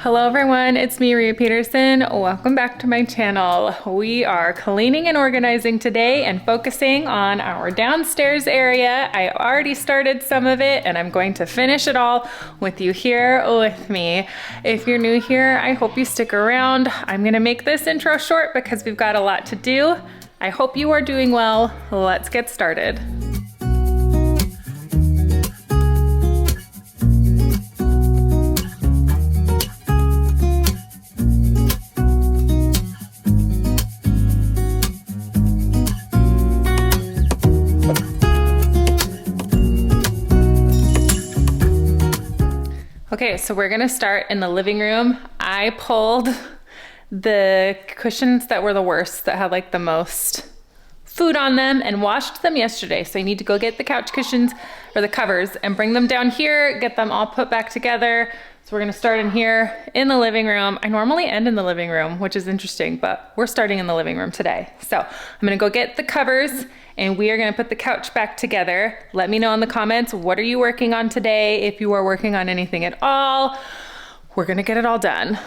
Hello everyone, it's me, Rhea Peterson. Welcome back to my channel. We are cleaning and organizing today and focusing on our downstairs area. I already started some of it and I'm going to finish it all with you here with me. If you're new here, I hope you stick around. I'm gonna make this intro short because we've got a lot to do. I hope you are doing well. Let's get started. Okay, so we're gonna start in the living room. I pulled the cushions that were the worst, that had like the most food on them, and washed them yesterday. So you need to go get the couch cushions or the covers and bring them down here, get them all put back together. So we're gonna start in here in the living room. I normally end in the living room, which is interesting, but we're starting in the living room today. So I'm gonna go get the covers and we are gonna put the couch back together. Let me know in the comments, what are you working on today? If you are working on anything at all, we're gonna get it all done.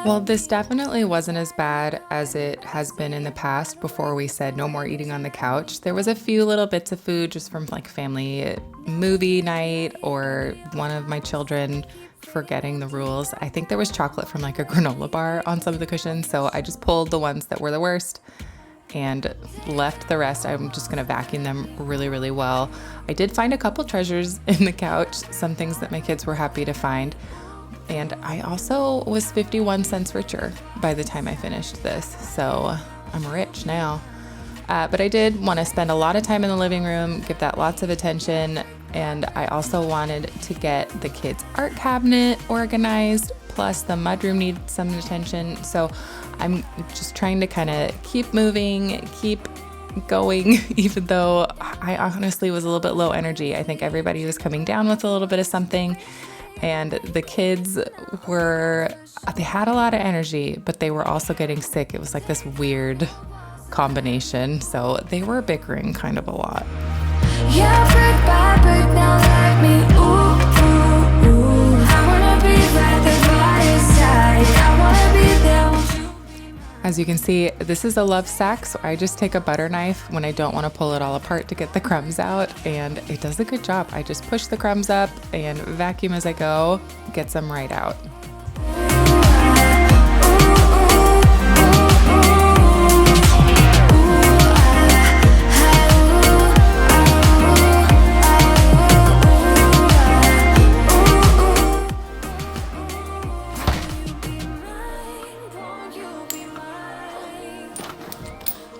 Well, this definitely wasn't as bad as it has been in the past before we said no more eating on the couch. There was a few little bits of food just from like family movie night or one of my children forgetting the rules. I think there was chocolate from like a granola bar on some of the cushions, so I just pulled the ones that were the worst and left the rest. I'm just gonna vacuum them really, really well. I did find a couple treasures in the couch, some things that my kids were happy to find. And I also was 51 cents richer by the time I finished this, so I'm rich now. But I did want to spend a lot of time in the living room, give that lots of attention, and I also wanted to get the kids' art cabinet organized, plus the mudroom needs some attention. So I'm just trying to kind of keep moving, keep going, even though I honestly was a little bit low energy. I think everybody was coming down with a little bit of something. And the kids they had a lot of energy, but they were also getting sick. It was like this weird combination. So they were bickering kind of a lot. Yeah, bird by bird, now let me, ooh, ooh, ooh. I wanna be by the fireside. I wanna be there with you. As you can see, this is a love sack, so I just take a butter knife when I don't want to pull it all apart to get the crumbs out, and it does a good job. I just push the crumbs up and vacuum as I go, gets them right out.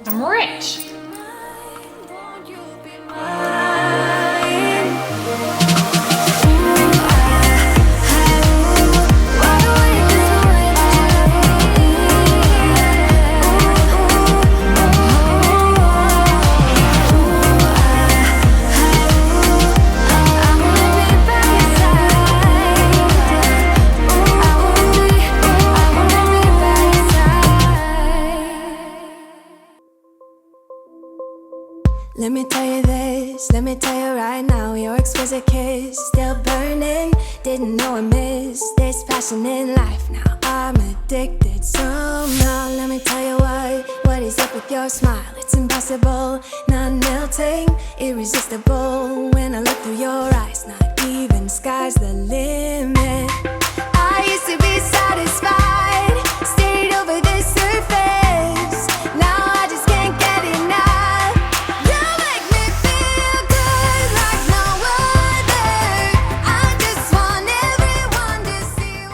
I'm rich. Let me tell you this, let me tell you right now, your exquisite kiss, still burning, didn't know I missed this passion in life. Now I'm addicted somehow. Let me tell you what is up with your smile? It's impossible, not melting, irresistible. When I look through your eyes, not even sky's the limit. I used to be satisfied, stayed over the surface. Now I just can't get enough.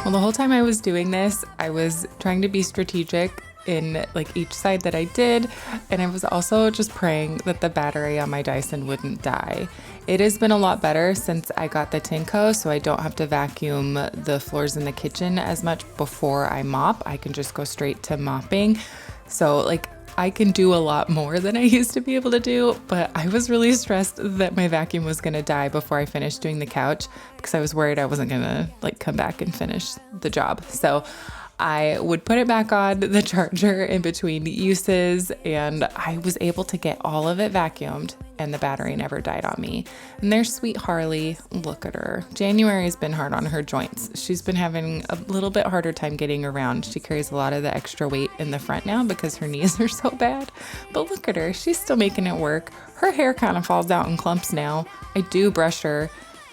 Well, the whole time I was doing this, I was trying to be strategic in like each side that I did, and I was also just praying that the battery on my Dyson wouldn't die. It has been a lot better since I got the Tinko, so I don't have to vacuum the floors in the kitchen as much before I mop. I can just go straight to mopping. So like I can do a lot more than I used to be able to do, but I was really stressed that my vacuum was gonna die before I finished doing the couch because I was worried I wasn't gonna like come back and finish the job. So I would put it back on the charger in between uses, and I was able to get all of it vacuumed, and the battery never died on me. And there's sweet Harley. Look at her. January's been hard on her joints. She's been having a little bit harder time getting around. She carries a lot of the extra weight in the front now because her knees are so bad. But look at her. She's still making it work. Her hair kind of falls out in clumps now. I do brush her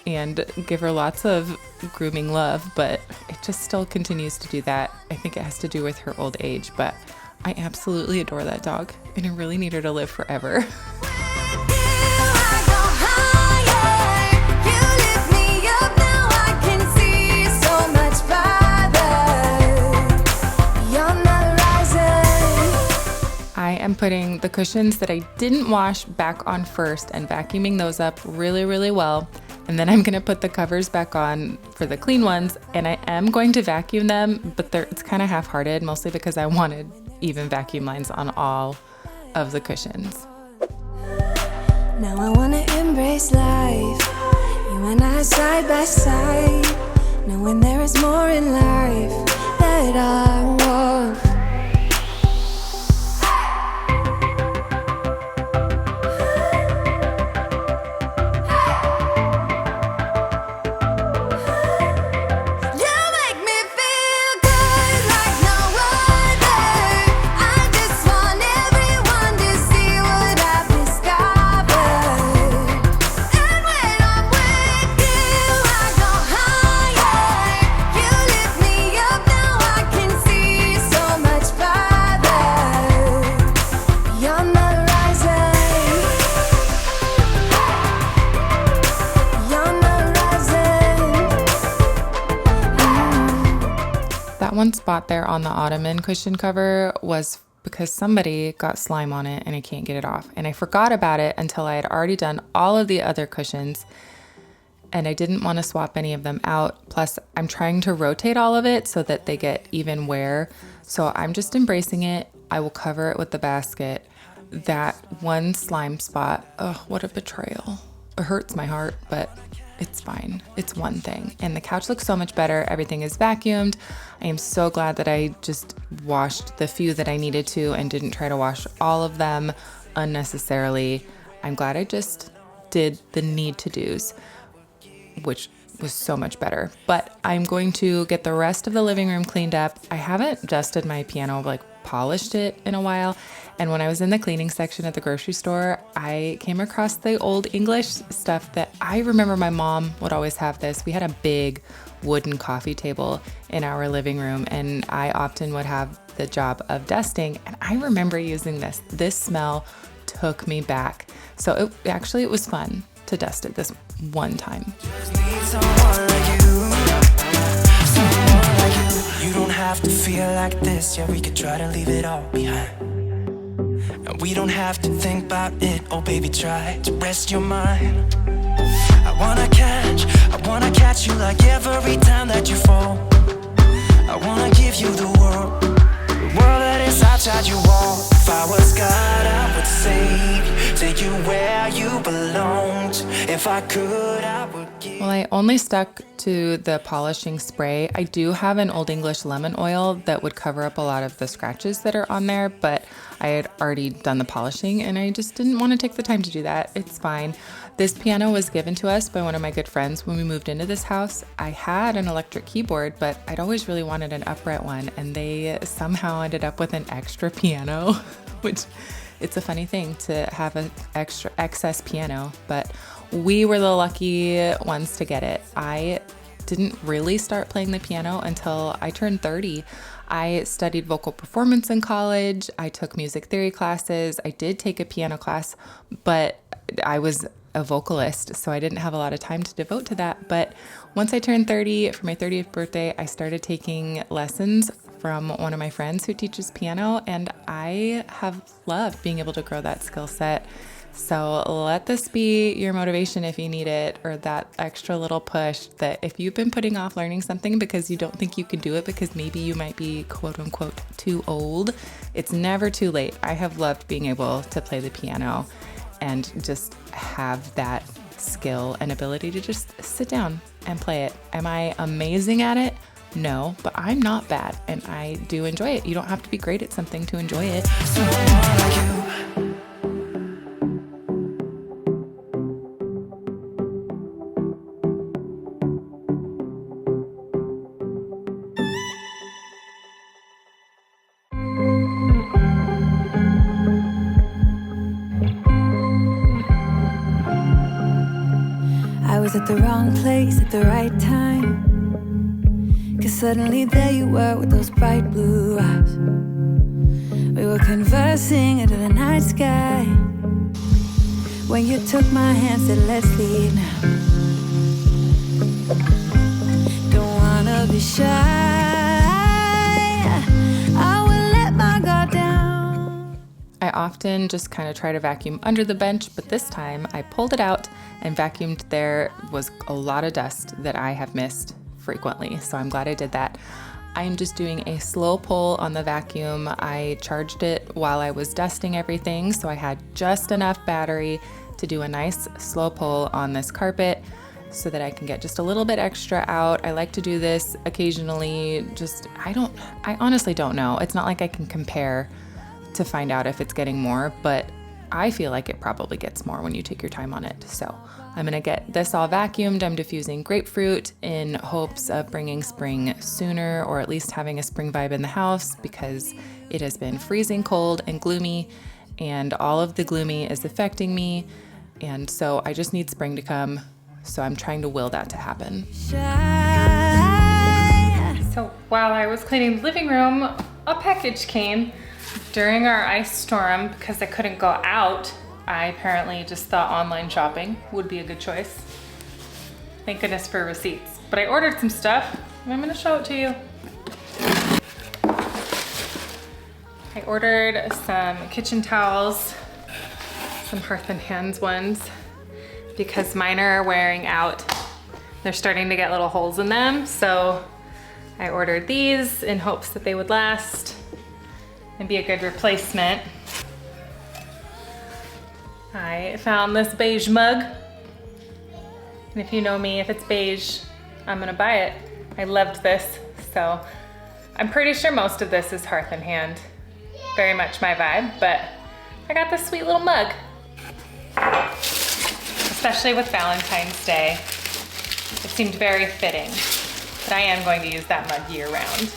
and give her lots of grooming love, but it just still continues to do that. I think it has to do with her old age, but I absolutely adore that dog, and I really need her to live forever. I am putting the cushions that I didn't wash back on first and vacuuming those up really, really well. And then I'm gonna put the covers back on for the clean ones, and I am going to vacuum them, but it's kind of half-hearted, mostly because I wanted even vacuum lines on all of the cushions. Now I wanna embrace life, you and I side by side, knowing there is more in life that I want. One spot there on the ottoman cushion cover was because somebody got slime on it and I can't get it off. And I forgot about it until I had already done all of the other cushions, and I didn't want to swap any of them out. Plus, I'm trying to rotate all of it so that they get even wear. So I'm just embracing it. I will cover it with the basket. That one slime spot, oh, what a betrayal. It hurts my heart, but it's fine. It's one thing. And the couch looks so much better. Everything is vacuumed. I am so glad that I just washed the few that I needed to and didn't try to wash all of them unnecessarily. I'm glad I just did the need to do's, which was so much better. But I'm going to get the rest of the living room cleaned up. I haven't dusted my piano, polished it in a while. And when I was in the cleaning section at the grocery store, I came across the old English stuff that I remember my mom would always have this. We had a big wooden coffee table in our living room, and I often would have the job of dusting. And I remember using this. This smell took me back. So it was fun to dust it this one time. You don't have to feel like this, yeah, we could try to leave it all behind. And we don't have to think about it, oh baby, try to rest your mind. I wanna catch you like every time that you fall. I wanna give you the world that is outside your wall. If I was God, I would save you, take you where you belonged. If I could, I would give. Well, I only stuck to the polishing spray. I do have an Old English lemon oil that would cover up a lot of the scratches that are on there, but I had already done the polishing and I just didn't want to take the time to do that. It's fine. This piano was given to us by one of my good friends when we moved into this house. I had an electric keyboard, but I'd always really wanted an upright one, and they somehow ended up with an extra piano, which it's a funny thing to have an excess piano, but we were the lucky ones to get it. I didn't really start playing the piano until I turned 30. I studied vocal performance in college. I took music theory classes. I did take a piano class, but I was a vocalist, so I didn't have a lot of time to devote to that. But once I turned 30, for my 30th birthday, I started taking lessons from one of my friends who teaches piano, and I have loved being able to grow that skill set. So let this be your motivation if you need it, or that extra little push that if you've been putting off learning something because you don't think you can do it because maybe you might be quote unquote too old, it's never too late. I have loved being able to play the piano and just have that skill and ability to just sit down and play it. Am I amazing at it? No, but I'm not bad and I do enjoy it. You don't have to be great at something to enjoy it. Someone like you. I was at the wrong place at the right time. 'Cause suddenly there you were with those bright blue eyes. We were conversing under the night sky. When you took my hand, said let's leave now. Don't wanna be shy. I will let my guard down. I often just kind of try to vacuum under the bench, but this time I pulled it out and vacuumed. There was a lot of dust that I have missed frequently, so I'm glad I did that. I'm just doing a slow pull on the vacuum. I charged it while I was dusting everything, so I had just enough battery to do a nice slow pull on this carpet so that I can get just a little bit extra out. I like to do this occasionally. I honestly don't know. It's not like I can compare to find out if it's getting more, but I feel like it probably gets more when you take your time on it. So I'm gonna get this all vacuumed. I'm diffusing grapefruit in hopes of bringing spring sooner, or at least having a spring vibe in the house, because it has been freezing cold and gloomy, and all of the gloomy is affecting me. And so I just need spring to come. So I'm trying to will that to happen. So while I was cleaning the living room, a package came during our ice storm. Because I couldn't go out, I apparently just thought online shopping would be a good choice. Thank goodness for receipts. But I ordered some stuff and I'm gonna show it to you. I ordered some kitchen towels, some Hearth and Hands ones, because mine are wearing out. They're starting to get little holes in them. So I ordered these in hopes that they would last and be a good replacement. I found this beige mug. And if you know me, if it's beige, I'm gonna buy it. I loved this. So I'm pretty sure most of this is Hearth and Hand. Very much my vibe, but I got this sweet little mug. Especially with Valentine's Day. It seemed very fitting. But I am going to use that mug year round.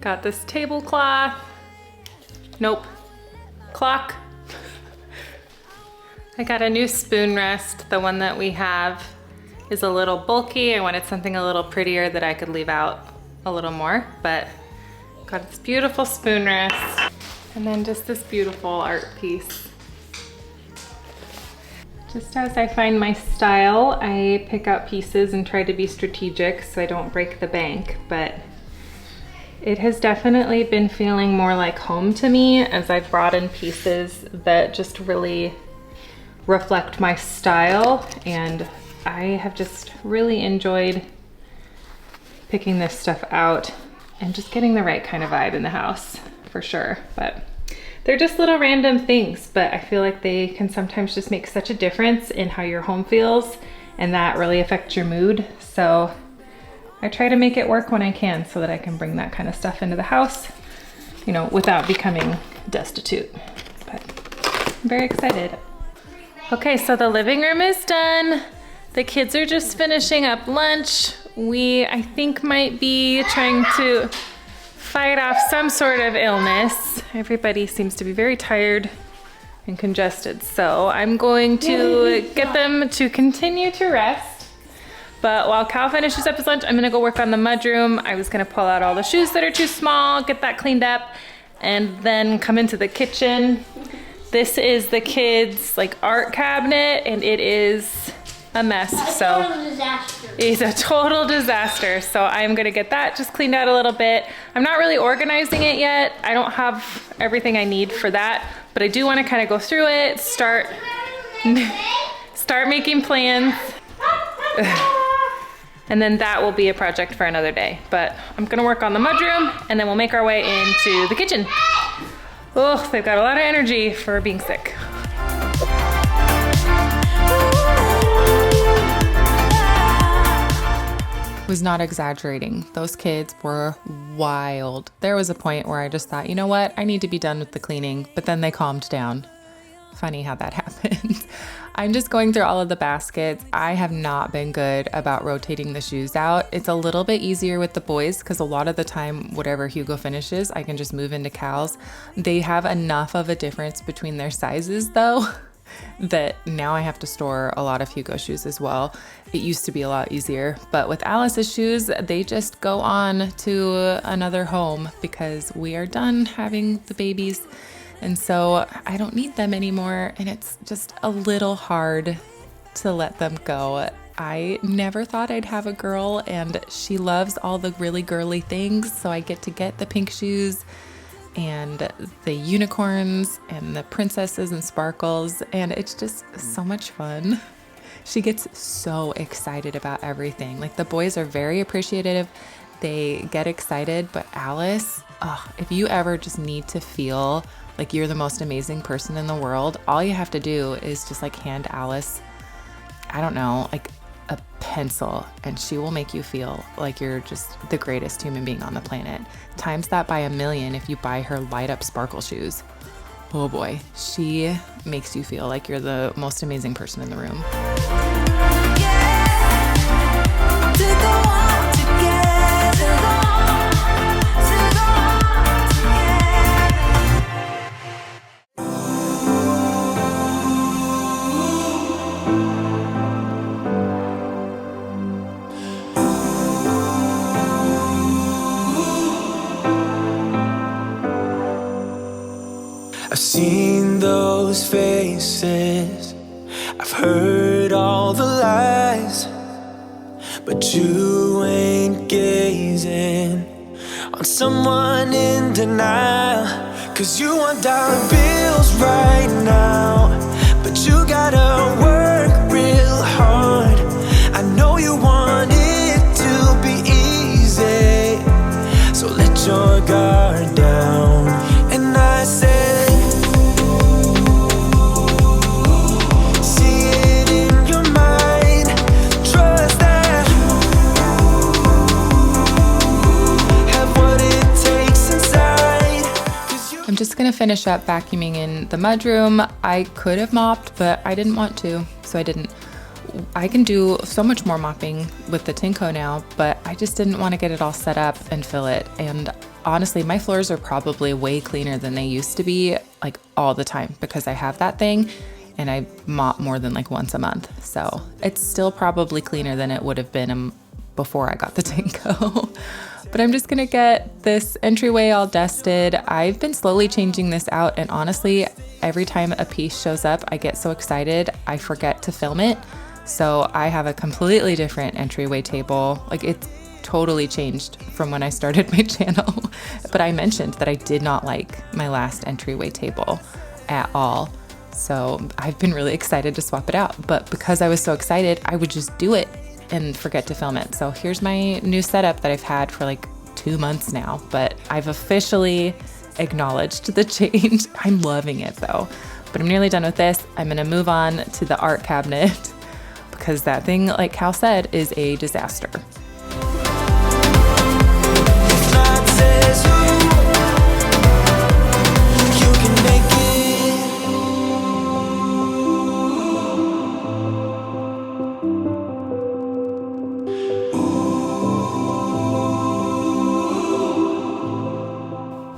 Got this tablecloth. Nope. Clock. I got a new spoon rest. The one that we have is a little bulky. I wanted something a little prettier that I could leave out a little more, but got this beautiful spoon rest. And then just this beautiful art piece. Just as I find my style, I pick out pieces and try to be strategic so I don't break the bank, but it has definitely been feeling more like home to me as I've brought in pieces that just really reflect my style, and I have just really enjoyed picking this stuff out and just getting the right kind of vibe in the house, for sure. But they're just little random things, but I feel like they can sometimes just make such a difference in how your home feels, and that really affects your mood. So I try to make it work when I can so that I can bring that kind of stuff into the house, you know, without becoming destitute. But I'm very excited. Okay, so the living room is done. The kids are just finishing up lunch. We, I think, might be trying to fight off some sort of illness. Everybody seems to be very tired and congested. So I'm going to get them to continue to rest. But while Cal finishes up his lunch, I'm gonna go work on the mudroom. I was gonna pull out all the shoes that are too small, get that cleaned up, and then come into the kitchen. This is the kids' like art cabinet, and it is a mess. So it's a total disaster. So I'm gonna get that just cleaned out a little bit. I'm not really organizing it yet. I don't have everything I need for that, but I do want to kind of go through it, start making plans. And then that will be a project for another day. But I'm gonna work on the mudroom, and then we'll make our way into the kitchen. Oh, they've got a lot of energy for being sick. Was not exaggerating. Those kids were wild. There was a point where I just thought, you know what? I need to be done with the cleaning, but then they calmed down. Funny how that happens. I'm just going through all of the baskets. I have not been good about rotating the shoes out. It's a little bit easier with the boys because a lot of the time, whatever Hugo finishes, I can just move into Cal's. They have enough of a difference between their sizes though, that now I have to store a lot of Hugo shoes as well. It used to be a lot easier, but with Alice's shoes, they just go on to another home because we are done having the babies. And so I don't need them anymore. And it's just a little hard to let them go. I never thought I'd have a girl, and she loves all the really girly things. So I get to get the pink shoes and the unicorns and the princesses and sparkles, and it's just so much fun. She gets so excited about everything. Like, the boys are very appreciative. They get excited, but Alice, if you ever just need to feel like you're the most amazing person in the world, all you have to do is just like hand Alice, I don't know, like a pencil, and she will make you feel like you're just the greatest human being on the planet. Times that by 1,000,000 if you buy her light up sparkle shoes. Oh boy, she makes you feel like you're the most amazing person in the room. I've seen those faces, I've heard all the lies, but you ain't gazing on someone in denial. 'Cause you want dollar bills right now, but you gotta work real hard. I know you want it to be easy, so let your guard down. And I say, I'm just gonna finish up vacuuming in the mudroom. I could have mopped, but I didn't want to, so I didn't. I can do so much more mopping with the Tinko now, but I just didn't want to get it all set up and fill it. And honestly, my floors are probably way cleaner than they used to be, like all the time, because I have that thing and I mop more than like once a month. So it's still probably cleaner than it would have been before I got the Tinko. But I'm just gonna get this entryway all dusted. I've been slowly changing this out, and honestly, every time a piece shows up, I get so excited, I forget to film it. So I have a completely different entryway table. Like, it's totally changed from when I started my channel. But I mentioned that I did not like my last entryway table at all. So I've been really excited to swap it out. But because I was so excited, I would just do it and forget to film it. So here's my new setup that I've had for like 2 months now, but I've officially acknowledged the change. I'm loving it though. But I'm nearly done with this. I'm gonna move on to the art cabinet because that thing, like Cal said, is a disaster.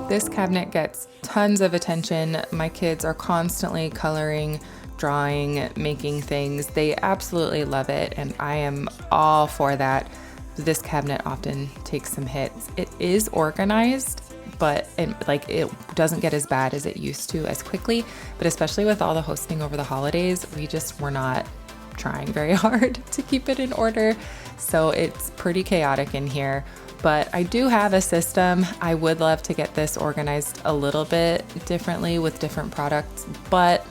This cabinet gets tons of attention. My kids are constantly coloring, drawing, making things. They absolutely love it, and I am all for that. This cabinet often takes some hits. It is organized, but it doesn't get as bad as it used to as quickly. But especially with all the hosting over the holidays, we just were not trying very hard to keep it in order. So it's pretty chaotic in here. But I do have a system. I would love to get this organized a little bit differently with different products, but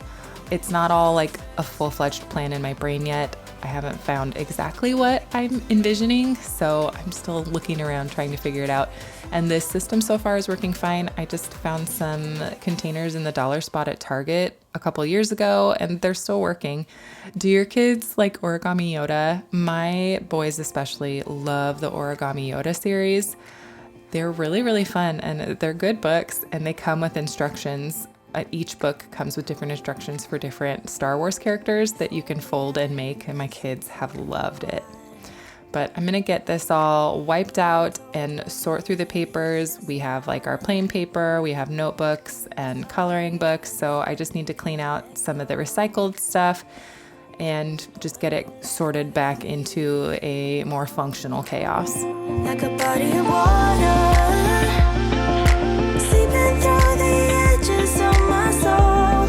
it's not all like a full-fledged plan in my brain yet. I haven't found exactly what I'm envisioning, so I'm still looking around trying to figure it out. And this system so far is working fine. I just found some containers in the dollar spot at Target a couple years ago, and they're still working. Do your kids like Origami Yoda? My boys especially love the Origami Yoda series. They're really, really fun, and they're good books, and they come with instructions. Each book comes with different instructions for different Star Wars characters that you can fold and make, and my kids have loved it. But I'm gonna get this all wiped out and sort through the papers. We have like our plain paper, we have notebooks and coloring books, so I just need to clean out some of the recycled stuff and just get it sorted back into a more functional chaos. Like a body of water, seeping through the edges of my soul,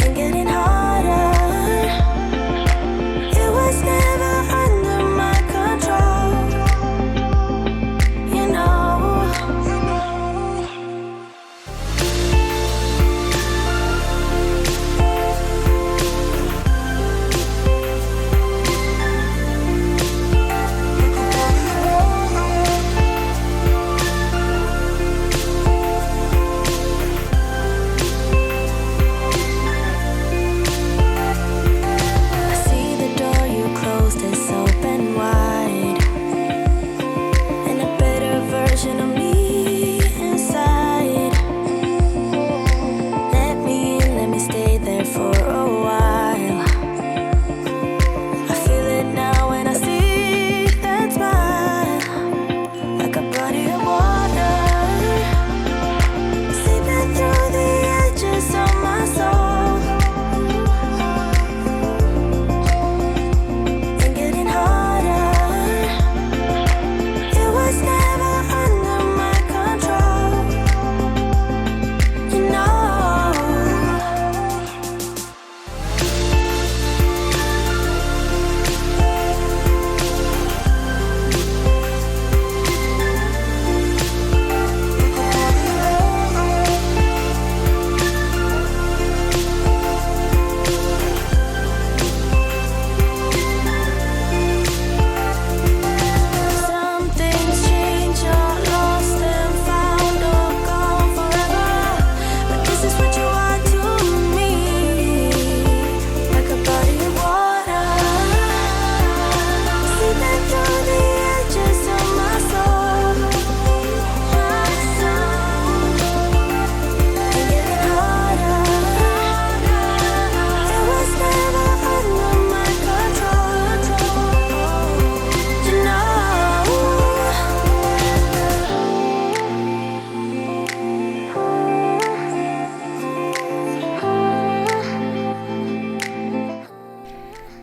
and getting harder. It was never under my control, you know.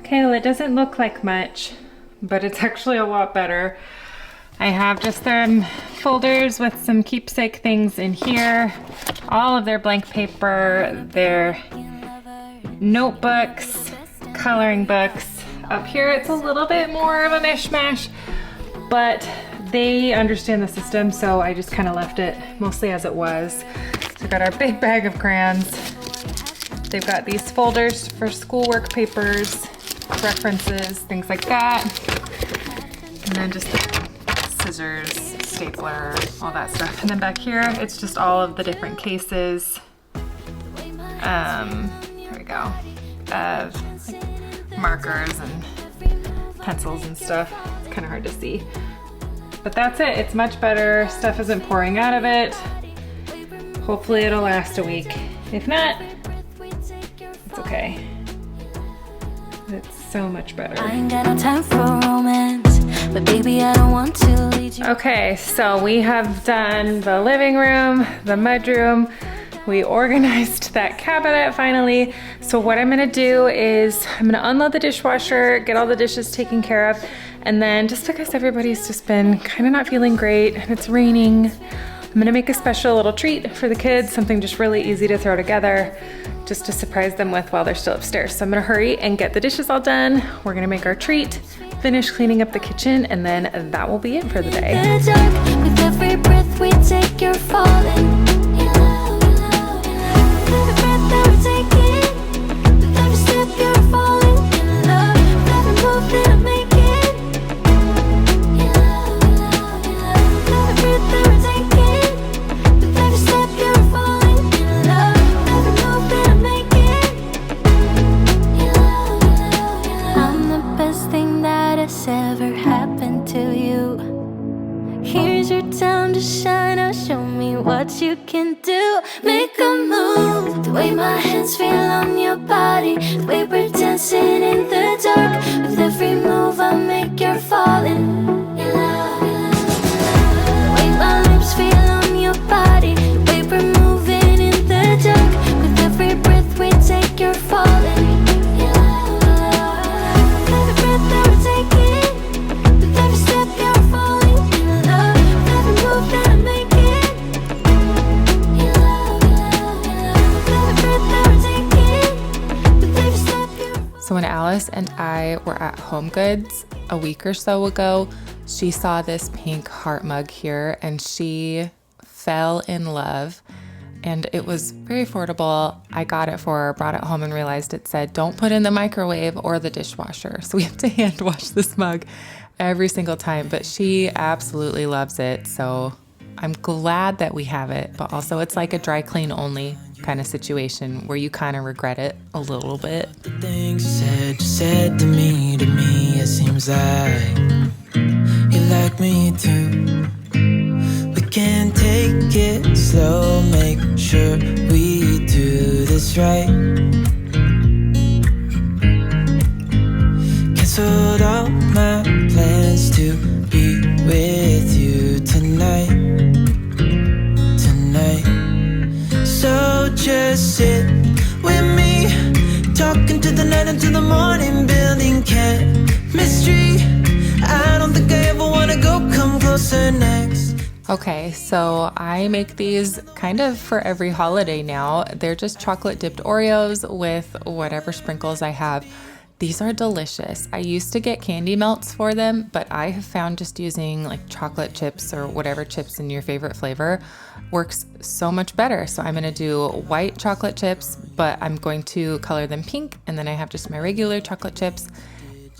Okay, well, it doesn't look like much, but it's actually a lot better. I have just their folders with some keepsake things in here, all of their blank paper, their notebooks, coloring books. Up here it's a little bit more of a mishmash, but they understand the system, so I just kind of left it mostly as it was. So we've got our big bag of crayons. They've got these folders for schoolwork papers, references, things like that. And then just the scissors, stapler, all that stuff. And then back here, it's just all of the different cases. Here we go. Of like markers and pencils and stuff. It's kind of hard to see. But that's it. It's much better. Stuff isn't pouring out of it. Hopefully it'll last a week. If not, it's okay. It's so much better. I ain't got no time for romance, but baby, I don't want to lead you. Okay, so we have done the living room, the mudroom. We organized that cabinet finally. So what I'm gonna do is I'm gonna unload the dishwasher, get all the dishes taken care of, and then just because everybody's just been kind of not feeling great and it's raining, I'm gonna make a special little treat for the kids, something just really easy to throw together, just to surprise them with while they're still upstairs. So I'm gonna hurry and get the dishes all done. We're gonna make our treat, finish cleaning up the kitchen, and then that will be it for the day. With every breath we take, you're falling. Every breath that we're taking, is your time to shine. Now show me what you can do. Make a move. The way my hands feel on your body, the way we're dancing in the dark. With every move I make, you're falling in love. The way my lips feel on your body, the way we're moving in the dark. With every breath we take, you're falling in love. With every breath that we're taking, with every step you're falling in love. With every move that I'm making, in love, in love, in love. With every breath that we're taking, with every step you're So when Alice and I were at Home Goods a week or so ago, she saw this pink heart mug here and she fell in love. And it was very affordable. I got it for her, brought it home and realized it said, don't put in the microwave or the dishwasher. So we have to hand wash this mug every single time, but she absolutely loves it. So I'm glad that we have it, but also it's like a dry clean only kind of situation where you kind of regret it a little bit. The things you said to me, it seems like you like me too. We can take it slow, make sure we do this right. Canceled all my plans to be with you tonight. So just sit with me, talking to the night until the morning, building chemistry. I don't think I ever wanna go, come closer next. Okay, so I make these kind of for every holiday now. They're just chocolate dipped Oreos with whatever sprinkles I have. These are delicious. I used to get candy melts for them, but I have found just using like chocolate chips or whatever chips in your favorite flavor works so much better. So I'm gonna do white chocolate chips, but I'm going to color them pink, and then I have just my regular chocolate chips,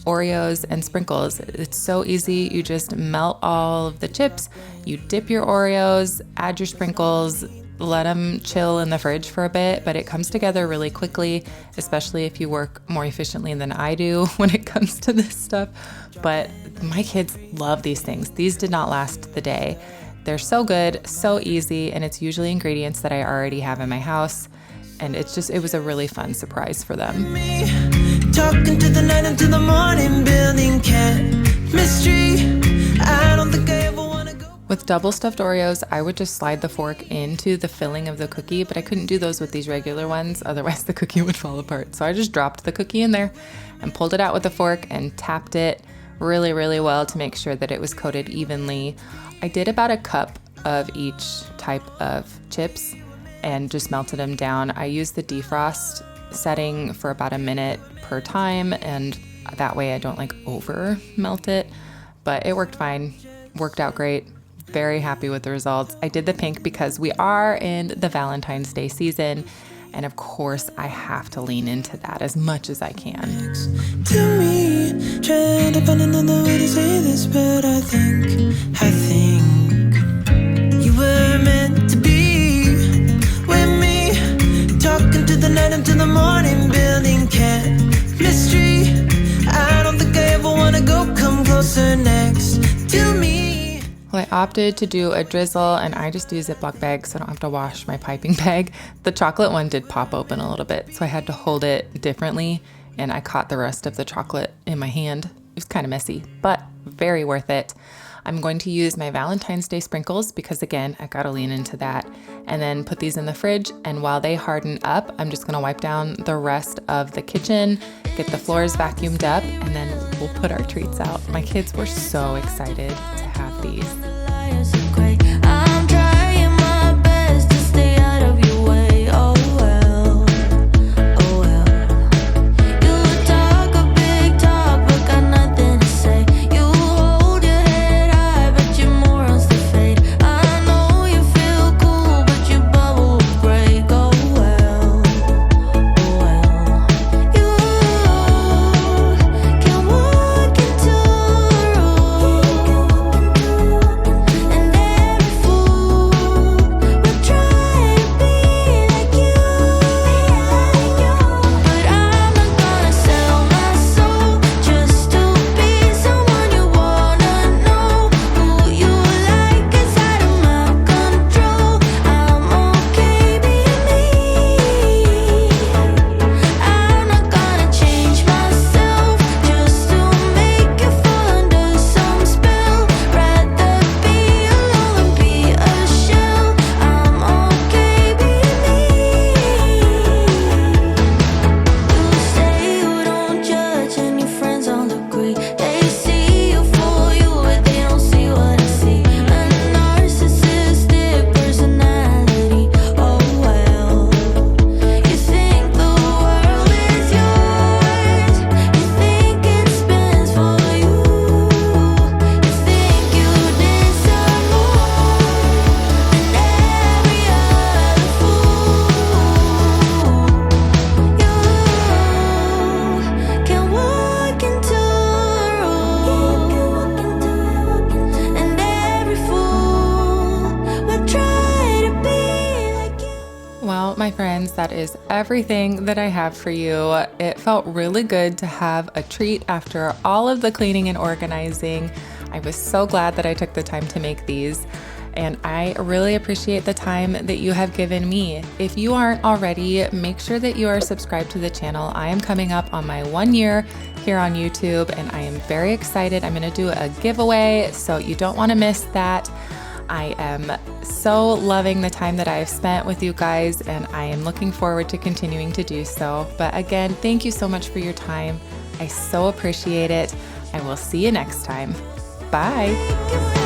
Oreos, and sprinkles. It's so easy. You just melt all of the chips, you dip your Oreos, add your sprinkles, let them chill in the fridge for a bit, but it comes together really quickly, especially if you work more efficiently than I do when it comes to this stuff. But my kids love these things. These did not last the day. They're so good, so easy, and it's usually ingredients that I already have in my house. And it was a really fun surprise for them. Talking to the night until the morning, building chemistry. I don't think I ever wanna go. With double stuffed Oreos, I would just slide the fork into the filling of the cookie, but I couldn't do those with these regular ones, otherwise the cookie would fall apart. So I just dropped the cookie in there and pulled it out with a fork and tapped it really, really well to make sure that it was coated evenly. I did about a cup of each type of chips and just melted them down. I used the defrost setting for about a minute per time, and that way I don't like over melt it, but it worked fine, worked out great. Very happy with the results. I did the pink because we are in the Valentine's Day season, and of course I have to lean into that as much as I can. To me, trying to find another way to say this, but I think you were meant to be with me, talking to the night until the morning, building chemistry. I don't think I ever wanna go, come closer next to me. Well, I opted to do a drizzle, and I just use Ziploc bags so I don't have to wash my piping bag. The chocolate one did pop open a little bit, so I had to hold it differently, and I caught the rest of the chocolate in my hand. It was kind of messy, but very worth it. I'm going to use my Valentine's Day sprinkles because, again, I gotta lean into that, and then put these in the fridge. And while they harden up, I'm just gonna wipe down the rest of the kitchen, get the floors vacuumed up, and then we'll put our treats out. My kids were so excited to have these. I'm trying my best to stay out of your way. Oh well, oh well. You talk a big talk, but got nothing to say. You hold your head high, but your morals to fade. I know you feel cool, but your bubble will break. Oh well, oh well. You can walk into a room my friends, that is everything that I have for you. It felt really good to have a treat after all of the cleaning and organizing. I was so glad that I took the time to make these, and I really appreciate the time that you have given me. If you aren't already, make sure that you are subscribed to the channel. I am coming up on my 1 year here on YouTube, and I am very excited. I'm gonna do a giveaway, so you don't wanna miss that. I am so loving the time that I have spent with you guys, and I am looking forward to continuing to do so. But again, thank you so much for your time. I so appreciate it. I will see you next time. Bye.